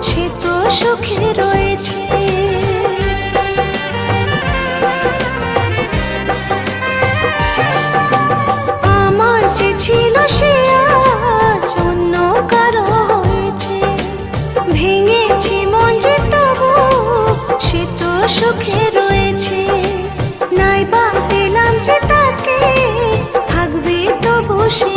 সে তো সুখে রয়েছে। আমার যে ছিল সে আজ অন্য কারো হয়েছে। ভেঙেছি মন যে তবু সে তো সুখে রয়েছে। নাইবা পেলাম যে তাকে থাকবে তবু সে